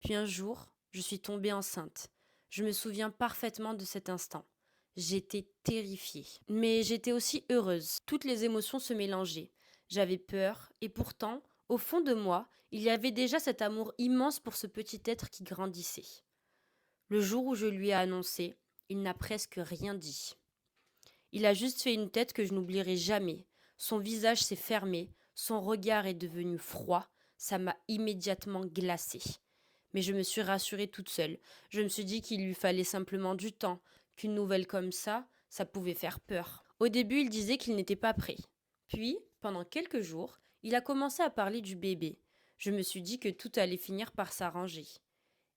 Puis un jour, je suis tombée enceinte. Je me souviens parfaitement de cet instant. J'étais terrifiée. Mais j'étais aussi heureuse. Toutes les émotions se mélangeaient. J'avais peur, et pourtant, au fond de moi, il y avait déjà cet amour immense pour ce petit être qui grandissait. Le jour où je lui ai annoncé, il n'a presque rien dit. Il a juste fait une tête que je n'oublierai jamais. Son visage s'est fermé, son regard est devenu froid, ça m'a immédiatement glacée. Mais je me suis rassurée toute seule. Je me suis dit qu'il lui fallait simplement du temps, qu'une nouvelle comme ça pouvait faire peur. Au début, il disait qu'il n'était pas prêt. Puis, pendant quelques jours, il a commencé à parler du bébé. Je me suis dit que tout allait finir par s'arranger.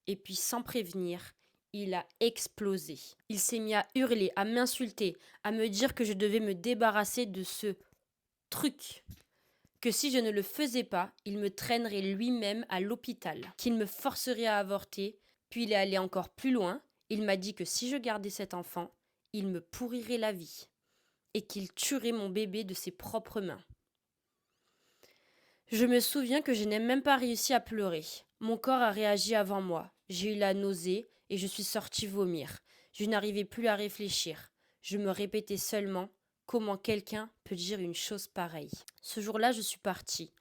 Et puis, sans prévenir, il a explosé. Il s'est mis à hurler, à m'insulter, à me dire que je devais me débarrasser de ce truc, que si je ne le faisais pas, il me traînerait lui-même à l'hôpital, qu'il me forcerait à avorter, puis il est allé encore plus loin, il m'a dit que si je gardais cet enfant, il me pourrirait la vie, et qu'il tuerait mon bébé de ses propres mains. Je me souviens que je n'ai même pas réussi à pleurer. Mon corps a réagi avant moi. J'ai eu la nausée et je suis sortie vomir. Je n'arrivais plus à réfléchir. Je me répétais seulement comment quelqu'un peut dire une chose pareille. Ce jour-là, je suis partie.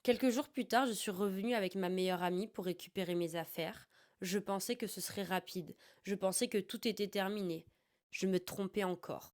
Quelques jours plus tard, je suis revenue avec ma meilleure amie pour récupérer mes affaires. Je pensais que ce serait rapide. Je pensais que tout était terminé. Je me trompais encore.